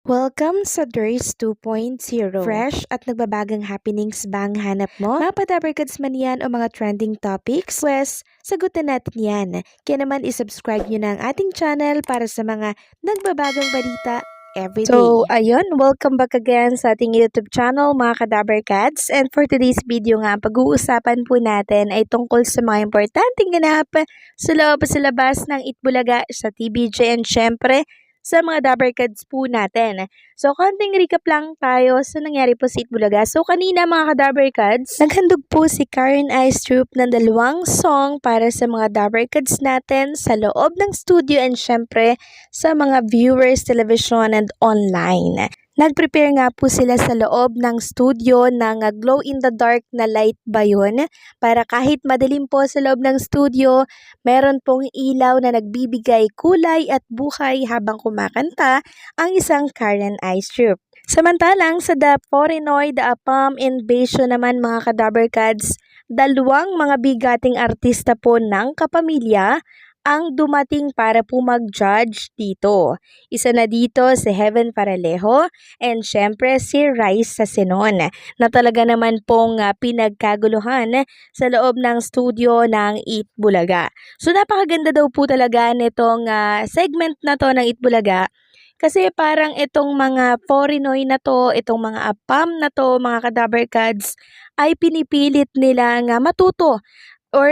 Welcome sa Durs 2.0. Fresh at nagbabagang happenings ba ang hanap mo? Mga padabarkads man yan o mga trending topics? Pwes, sagutin natin yan. Kaya naman isubscribe nyo na ang ating channel para sa mga nagbabagang balita everyday. So, ayun, welcome back again sa ating YouTube channel mga kadabarkads. And for today's video nga, pag-uusapan po natin ay tungkol sa mga importanteng ganap sa loob sa labas ng Itbulaga sa TVJ and syempre, sa mga Dabarkads po natin. So, konting recap lang tayo sa nangyari po sa Itbulaga. So, kanina mga ka-Dabarkads, naghandog po si Karen Ice Troop ng dalawang song para sa mga Dabarkads natin sa loob ng studio and syempre sa mga viewers, television and online. Nag-prepare nga po sila sa loob ng studio ng glow-in-the-dark na light ba yun? Para kahit madilim po sa loob ng studio, meron pong ilaw na nagbibigay kulay at buhay habang kumakanta ang isang Karen Ice Troop. Samantalang sa The Porinoy, The Apam Invasion naman mga kadabarkads, dalawang mga bigating artista po ng kapamilya ang dumating para po mag-judge dito. Isa na dito si Heaven Paralejo and syempre si Rice Sasenon na talaga naman pong pinagkaguluhan sa loob ng studio ng Itbulaga. So napakaganda daw po talaga nitong segment na to ng Itbulaga. Kasi parang itong mga Porinoy na to, itong mga Apam na to, mga kadabarkads, ay pinipilit nila nga matuto or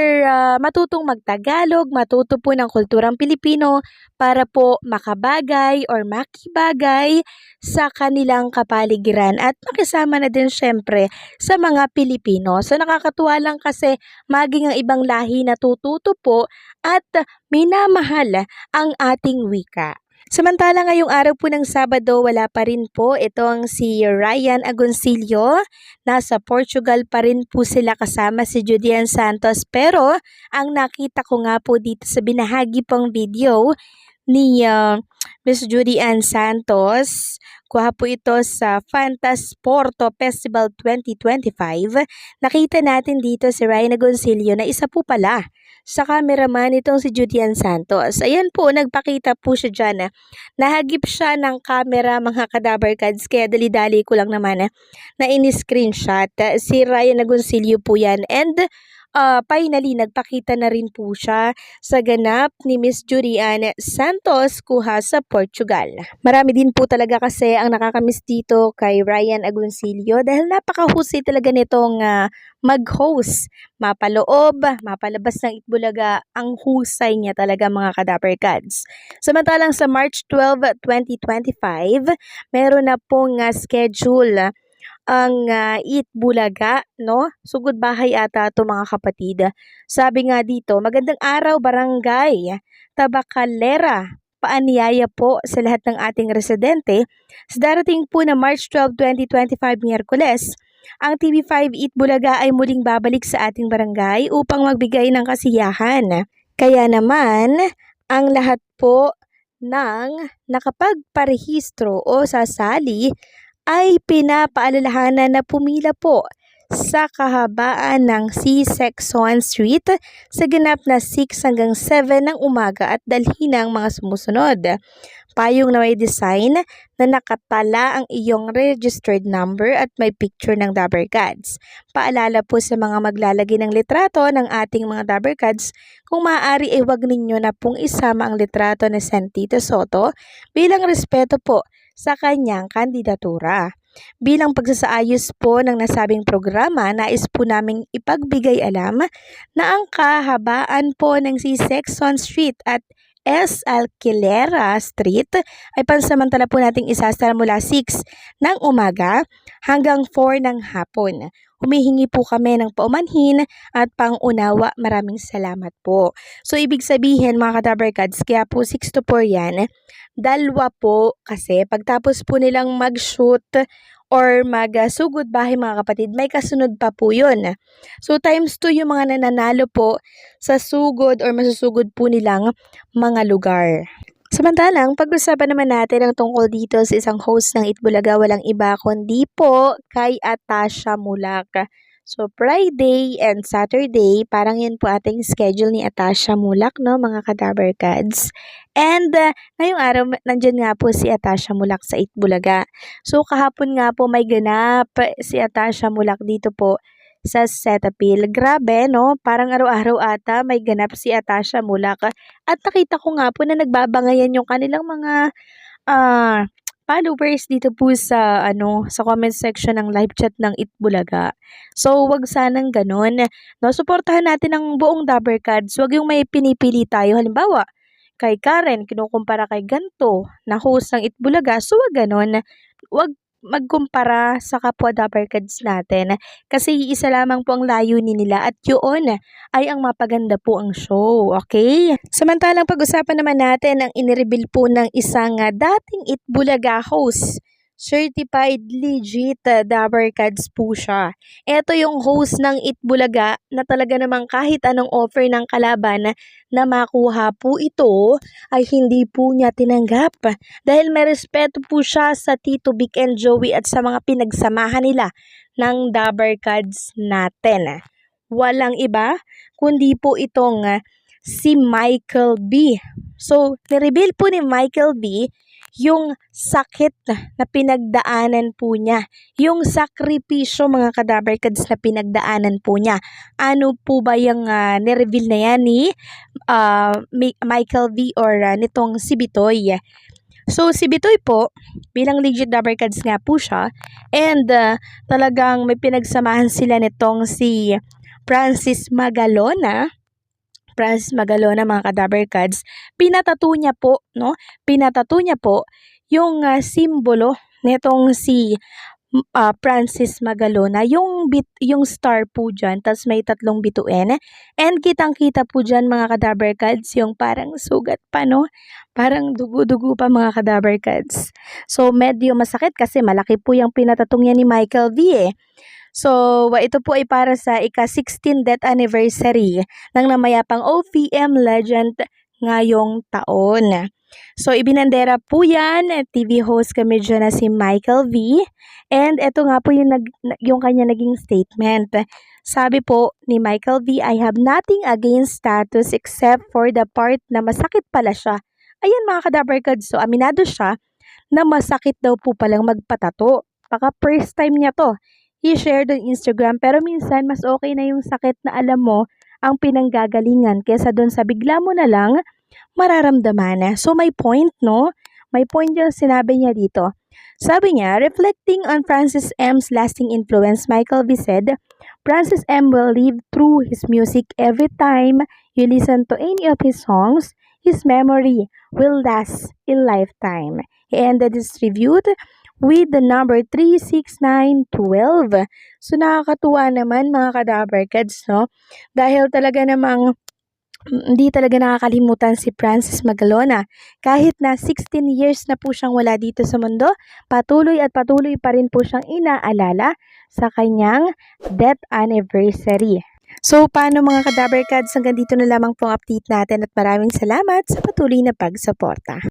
matutong magtagalog, matuto po ng kulturang Pilipino para po makabagay or makibagay sa kanilang kapaligiran at makisama na din syempre sa mga Pilipino. So nakakatuwa lang kasi maging ang ibang lahi natututo po at minamahal ang ating wika. Samantala ngayong araw po ng Sabado, wala pa rin po itong si Ryan Agoncillo. Nasa Portugal pa rin po sila kasama si Judian Santos. Pero ang nakita ko nga po dito sa binahagi pong video ni Miss Judian Santos, kuha po ito sa Fantasporto Festival 2025. Nakita natin dito si Ryan Agoncillo na isa po pala sa cameraman itong si Judian Santos. Ayan po, nagpakita po siya dyan. Nahagip siya ng camera mga kadabarkads, kaya dali-dali ko lang naman na in-screenshot. Si Ryan Agoncillo po yan. And finally, nagpakita na rin po siya sa ganap ni Miss Judian Santos kuha sa Portugal. Marami din po talaga kasi ang nakakamiss dito kay Ryan Agoncillo dahil napakahusay talaga nitong mag-host. Mapaloob, mapalabas ng Itbulaga, ang husay niya talaga mga kadabarkads. Samantalang sa March 12, 2025, meron na pong schedule ang Itbulaga, no? Sugod bahay ata ito mga kapatid. Sabi nga dito, magandang araw barangay, Tabacalera. Paanyaya po sa lahat ng ating residente sa darating po na March 12, 2025, Miyerkules. Ang TV5 Itbulaga ay muling babalik sa ating barangay upang magbigay ng kasiyahan. Kaya naman, ang lahat po ng nakapagparehistro o sasali ay pinapaalalahanan na pumila po sa kahabaan ng C-Section Street sa ganap na 6 hanggang 7 ng umaga at dalhin ang mga sumusunod. Payong na may design na nakatala ang iyong registered number at may picture ng Dabarkads. Paalala po sa mga maglalagay ng litrato ng ating mga Dabarkads, kung maaari ay huwag ninyo na pong isama ang litrato ni Santito Soto bilang respeto po sa kanyang kandidatura. Bilang pagsasaayos po ng nasabing programa, nais po naming ipagbigay alam na ang kahabaan po ng C-Section Street at S. Alquilera Street ay pansamantala po nating isasara mula 6 ng umaga hanggang 4 ng hapon. Humihingi po kami ng paumanhin at pangunawa. Maraming salamat po. So, ibig sabihin mga kadabarkads, kaya po 6 to 4 yan. Dalawa po kasi pagtapos po nilang mag-shoot or mag-sugod bahay mga kapatid, may kasunod pa po yun. So, times 2 yung mga nananalo po sa sugod or masusugod po nilang mga lugar. Samantalang, pag-usapan naman natin ang tungkol dito sa isang host ng Itbulaga, walang iba kundi po kay Atasha Mulak. So, Friday and Saturday, parang yun po ating schedule ni Atasha Mulak, no, mga Kadaber Kads. And ngayong araw, nandyan nga po si Atasha Mulak sa Itbulaga. So, kahapon nga po may ganap si Atasha Mulak dito po sa Cetaphil. Grabe, no? Parang araw-araw ata may ganap si Atasha Mulak. At nakita ko nga po na nagbabangayan yung kanilang mga followers dito po sa sa comment section ng live chat ng Itbulaga. So, wag sanang ganun. No, suportahan natin ang buong Dabber Cards. Wag yung may pinipili tayo. Halimbawa, kay Karen, kinukumpara kay ganto na host ng Itbulaga. So, wag ganun. Wag magkumpara sa kapwa Dabber Cards natin. Kasi isa lamang po ang layunin nila at yun ay ang mapaganda po ang show. Okay? Samantalang pag-usapan naman natin ang inireveal po ng isang dating Itbulaga host. Certified legit Dabber Cards po siya. Ito yung host ng Itbulaga na talaga namang kahit anong offer ng kalaban na makuha po ito ay hindi po niya tinanggap. Dahil may respeto po siya sa Tito Vic and Joey at sa mga pinagsamahan nila ng Dabber Cards natin. Walang iba kundi po itong si Michael B. So, nireveal po ni Michael B yung sakit na pinagdaanan po niya. Yung sakripisyo mga Kadaber Cards na pinagdaanan po niya. Ano po ba yung nireveal na yan ni Michael V or nitong si Bitoy? So, si Bitoy po, bilang legit Dabber Cards nga po siya, and talagang may pinagsamahan sila nitong si Francis Magalona, mga Kadaber Cards, pinatato niya po, no? Pinatato niya po yung simbolo nitong si Francis Magalona, yung star po dyan, tas may 3 bituin. And kitang-kita po dyan mga Kadaber Cards, yung parang sugat pa, no? Parang dugo-dugo pa mga Kadaber Cards. So, medyo masakit kasi malaki po yung pinatatong niya ni Michael V. So, ito po ay para sa ika-16 death anniversary ng namayapang OPM legend ngayong taon. So, ibinandera po yan, TV host kami dyan na si Michael V. And ito nga po yung kanya naging statement. Sabi po ni Michael V, I have nothing against status except for the part na masakit pala siya. Ayan mga Kadaber Cards, so aminado siya na masakit daw po palang magpatato. Baka first time niya to i-share doon Instagram, pero minsan mas okay na yung sakit na alam mo ang pinanggagalingan kesa doon sa bigla mo na lang mararamdaman. So may point, no? May point yung sinabi niya dito. Sabi niya, reflecting on Francis M's lasting influence, Michael V said, Francis M will live through his music every time you listen to any of his songs. His memory will last a lifetime. He ended his tribute with the number 36912. So, nakakatuwa naman mga Kadaber Cards, no? Dahil talaga namang hindi talaga nakakalimutan si Francis Magalona. Kahit na 16 years na po siyang wala dito sa mundo, patuloy at patuloy pa rin po siyang inaalala sa kanyang death anniversary. So, paano mga Kadaber Cards? Hanggang dito na lamang pong update natin at maraming salamat sa patuloy na pagsuporta.